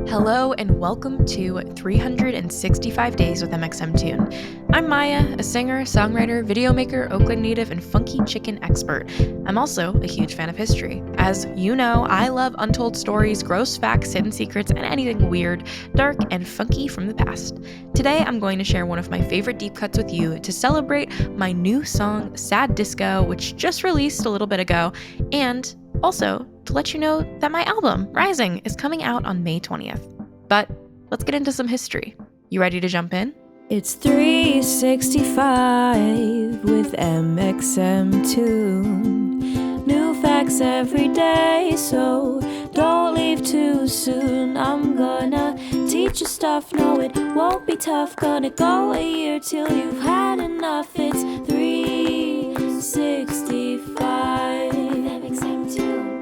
Hello and welcome to 365 Days with mxmtoon. I'm Maia, a singer, songwriter, video maker, Oakland native, and funky chicken expert. I'm also a huge fan of history. As you know, I love untold stories, gross facts, hidden secrets, and anything weird, dark, and funky from the past. Today, I'm going to share one of my favorite deep cuts with you to celebrate my new song, Sad Disco, which just released a little bit ago, and also to let you know that my album, Rising, is coming out on May 20th. But let's get into some history. You ready to jump in? It's 365 with mxmtoon. New facts every day, so don't leave too soon. I'm gonna teach you stuff, no it won't be tough. Gonna go a year till you've had enough. It's 365 mxmtoon.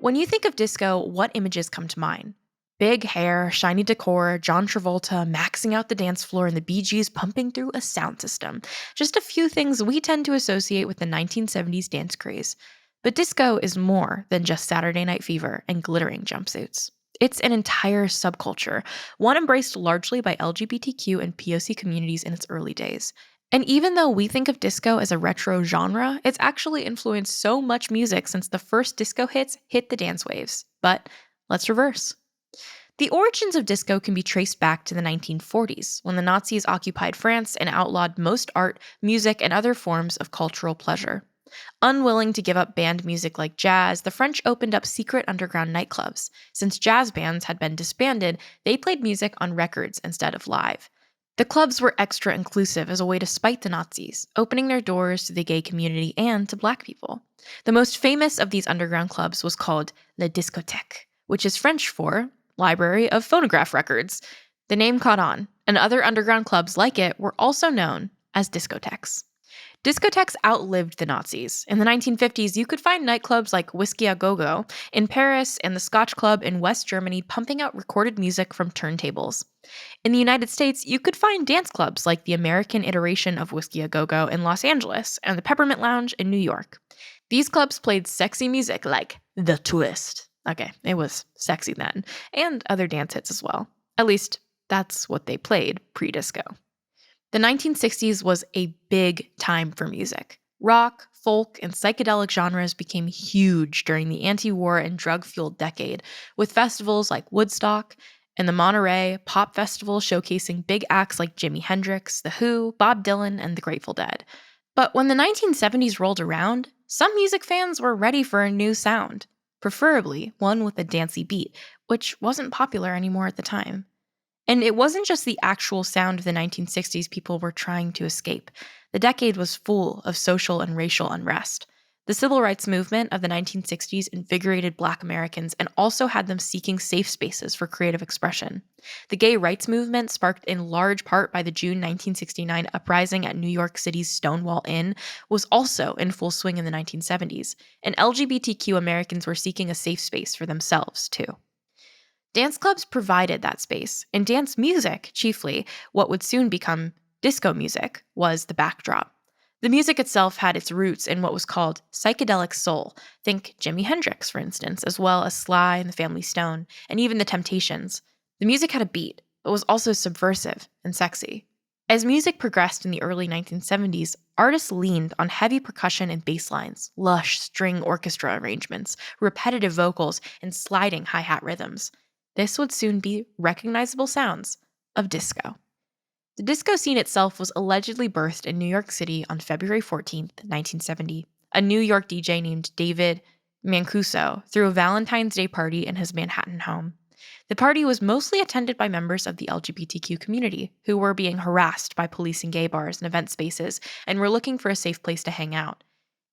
When you think of disco, what images come to mind? Big hair, shiny decor, John Travolta maxing out the dance floor, and the Bee Gees pumping through a sound system. Just a few things we tend to associate with the 1970s dance craze. But disco is more than just Saturday Night Fever and glittering jumpsuits. It's an entire subculture, one embraced largely by LGBTQ and POC communities in its early days. And even though we think of disco as a retro genre, it's actually influenced so much music since the first disco hits hit the dance waves. But let's reverse. The origins of disco can be traced back to the 1940s, when the Nazis occupied France and outlawed most art, music, and other forms of cultural pleasure. Unwilling to give up band music like jazz, the French opened up secret underground nightclubs. Since jazz bands had been disbanded, they played music on records instead of live. The clubs were extra inclusive as a way to spite the Nazis, opening their doors to the gay community and to black people. The most famous of these underground clubs was called La Discothèque, which is French for Library of Phonograph Records. The name caught on, and other underground clubs like it were also known as discotheques. Discotheques outlived the Nazis. In the 1950s, you could find nightclubs like Whiskey a Go-Go in Paris and the Scotch Club in West Germany pumping out recorded music from turntables. In the United States, you could find dance clubs like the American iteration of Whiskey a Go-Go in Los Angeles and the Peppermint Lounge in New York. These clubs played sexy music like The Twist. Okay, it was sexy then, and other dance hits as well. At least, that's what they played pre-disco. The 1960s was a big time for music. Rock, folk, and psychedelic genres became huge during the anti-war and drug-fueled decade, with festivals like Woodstock and the Monterey Pop Festival showcasing big acts like Jimi Hendrix, The Who, Bob Dylan, and the Grateful Dead. But when the 1970s rolled around, some music fans were ready for a new sound, preferably one with a dancey beat, which wasn't popular anymore at the time. And it wasn't just the actual sound of the 1960s people were trying to escape. The decade was full of social and racial unrest. The civil rights movement of the 1960s invigorated Black Americans and also had them seeking safe spaces for creative expression. The gay rights movement, sparked in large part by the June 1969 uprising at New York City's Stonewall Inn, was also in full swing in the 1970s, and LGBTQ Americans were seeking a safe space for themselves, too. Dance clubs provided that space, and dance music, chiefly, what would soon become disco music, was the backdrop. The music itself had its roots in what was called psychedelic soul. Think Jimi Hendrix, for instance, as well as Sly and the Family Stone, and even the Temptations. The music had a beat, but was also subversive and sexy. As music progressed in the early 1970s, artists leaned on heavy percussion and bass lines, lush string orchestra arrangements, repetitive vocals, and sliding hi-hat rhythms. This would soon be recognizable sounds of disco. The disco scene itself was allegedly birthed in New York City on February 14, 1970. A New York DJ named David Mancuso threw a Valentine's Day party in his Manhattan home. The party was mostly attended by members of the LGBTQ community, who were being harassed by police in gay bars and event spaces and were looking for a safe place to hang out.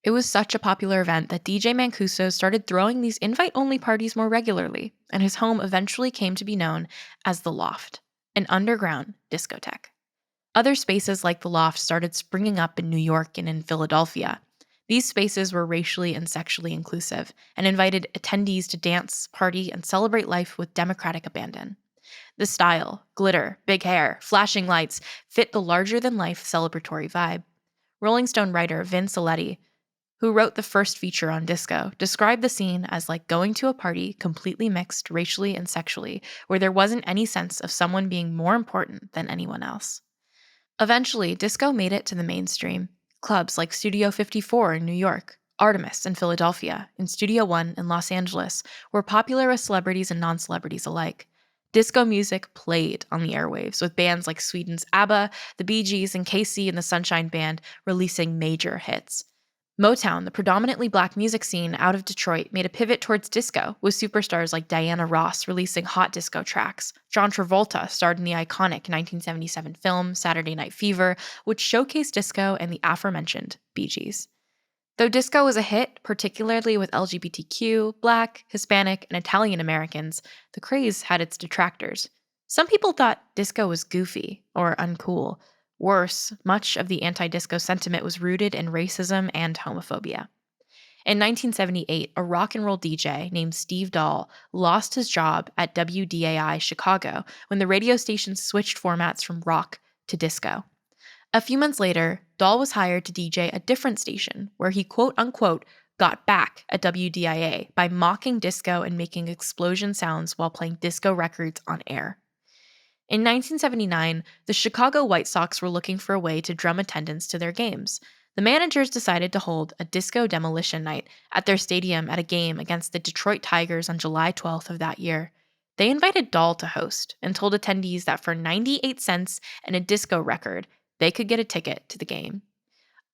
It was such a popular event that DJ Mancuso started throwing these invite-only parties more regularly, and his home eventually came to be known as The Loft, an underground discotheque. Other spaces like The Loft started springing up in New York and in Philadelphia. These spaces were racially and sexually inclusive and invited attendees to dance, party, and celebrate life with democratic abandon. The style, glitter, big hair, flashing lights fit the larger-than-life celebratory vibe. Rolling Stone writer Vince Aletti, who wrote the first feature on disco, described the scene as like going to a party completely mixed racially and sexually, where there wasn't any sense of someone being more important than anyone else. Eventually, disco made it to the mainstream. Clubs like Studio 54 in New York, Artemis in Philadelphia, and Studio One in Los Angeles were popular with celebrities and non-celebrities alike. Disco music played on the airwaves, with bands like Sweden's ABBA, the Bee Gees, and KC and the Sunshine Band releasing major hits. Motown, the predominantly black music scene out of Detroit, made a pivot towards disco, with superstars like Diana Ross releasing hot disco tracks. John Travolta starred in the iconic 1977 film Saturday Night Fever, which showcased disco and the aforementioned Bee Gees. Though disco was a hit, particularly with LGBTQ, Black, Hispanic, and Italian Americans, the craze had its detractors. Some people thought disco was goofy or uncool. Worse, much of the anti-disco sentiment was rooted in racism and homophobia. In 1978, a rock and roll DJ named Steve Dahl lost his job at WDAI Chicago when the radio station switched formats from rock to disco. A few months later, Dahl was hired to DJ a different station where he quote-unquote got back at WDIA by mocking disco and making explosion sounds while playing disco records on air. In 1979, the Chicago White Sox were looking for a way to drum attendance to their games. The managers decided to hold a disco demolition night at their stadium at a game against the Detroit Tigers on July 12th of that year. They invited Dahl to host and told attendees that for 98 cents and a disco record, they could get a ticket to the game.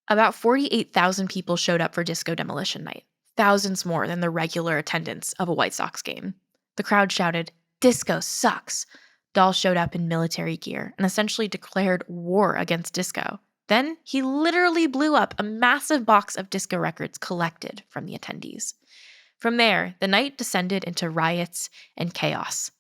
About 48,000 people showed up for disco demolition night, thousands more than the regular attendance of a White Sox game. The crowd shouted, "Disco sucks!" Dahl showed up in military gear and essentially declared war against disco. Then he literally blew up a massive box of disco records collected from the attendees. From there, the night descended into riots and chaos.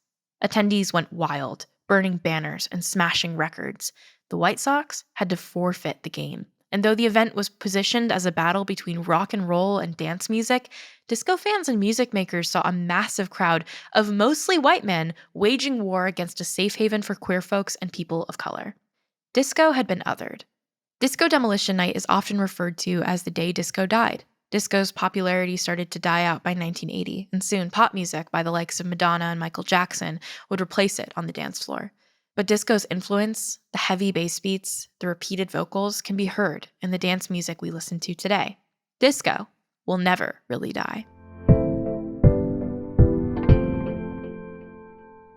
Attendees went wild, burning banners and smashing records. The White Sox had to forfeit the game. And though the event was positioned as a battle between rock and roll and dance music, disco fans and music makers saw a massive crowd of mostly white men waging war against a safe haven for queer folks and people of color. Disco had been othered. Disco Demolition Night is often referred to as the day disco died. Disco's popularity started to die out by 1980, and soon pop music by the likes of Madonna and Michael Jackson would replace it on the dance floor. But disco's influence, the heavy bass beats, the repeated vocals can be heard in the dance music we listen to today. Disco will never really die.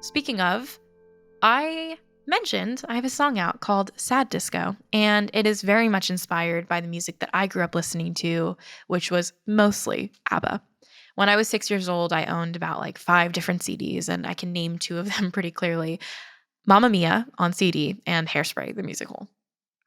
Speaking of, I mentioned I have a song out called Sad Disco, and it is very much inspired by the music that I grew up listening to, which was mostly ABBA. When I was 6 years old, I owned about 5 different CDs, and I can name 2 of them pretty clearly. Mamma Mia on CD and Hairspray, the musical.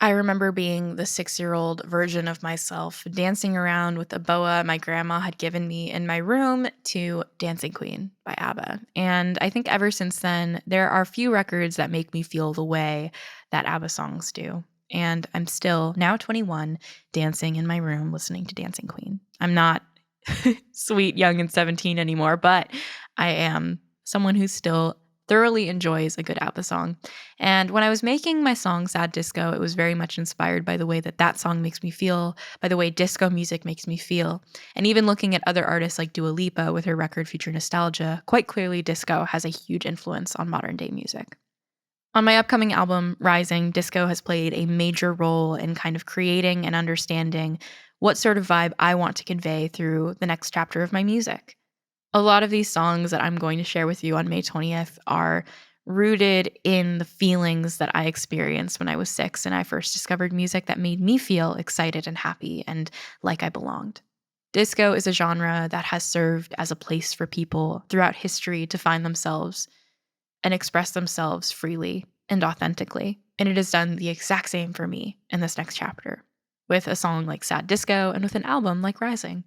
I remember being the 6-year-old version of myself dancing around with a boa my grandma had given me in my room to Dancing Queen by ABBA. And I think ever since then, there are few records that make me feel the way that ABBA songs do. And I'm still, now 21, dancing in my room listening to Dancing Queen. I'm not sweet, young, and 17 anymore, but I am someone who still thoroughly enjoys a good ABBA song. And when I was making my song Sad Disco, it was very much inspired by the way that song makes me feel, by the way disco music makes me feel. And even looking at other artists like Dua Lipa with her record Future Nostalgia, quite clearly disco has a huge influence on modern day music. On my upcoming album, Rising, disco has played a major role in kind of creating and understanding what sort of vibe I want to convey through the next chapter of my music. A lot of these songs that I'm going to share with you on May 20th are rooted in the feelings that I experienced when I was 6 and I first discovered music that made me feel excited and happy and like I belonged. Disco is a genre that has served as a place for people throughout history to find themselves and express themselves freely and authentically. And it has done the exact same for me in this next chapter, with a song like Sad Disco and with an album like Rising.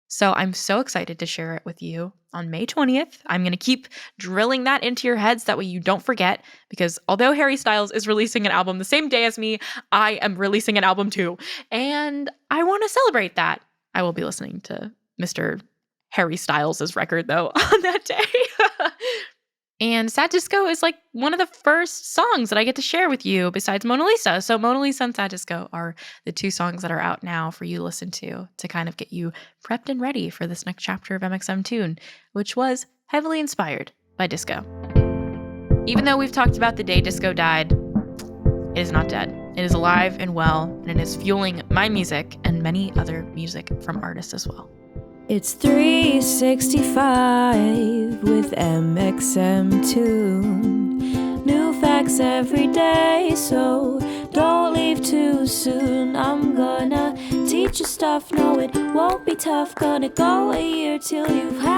So I'm so excited to share it with you on May 20th. I'm going to keep drilling that into your heads. That way you don't forget, because although Harry Styles is releasing an album the same day as me, I am releasing an album too. And I want to celebrate that. I will be listening to Mr. Harry Styles' record though on that day. And Sad Disco is like one of the first songs that I get to share with you besides Mona Lisa. So Mona Lisa and Sad Disco are the two songs that are out now for you to listen to kind of get you prepped and ready for this next chapter of mxmtoon, which was heavily inspired by disco. Even though we've talked about the day disco died, it is not dead. It is alive and well, and it is fueling my music and many other music from artists as well. It's 365 with mxmtoon. New facts every day, so don't leave too soon. I'm gonna teach you stuff, no it won't be tough. Gonna go a year till you've had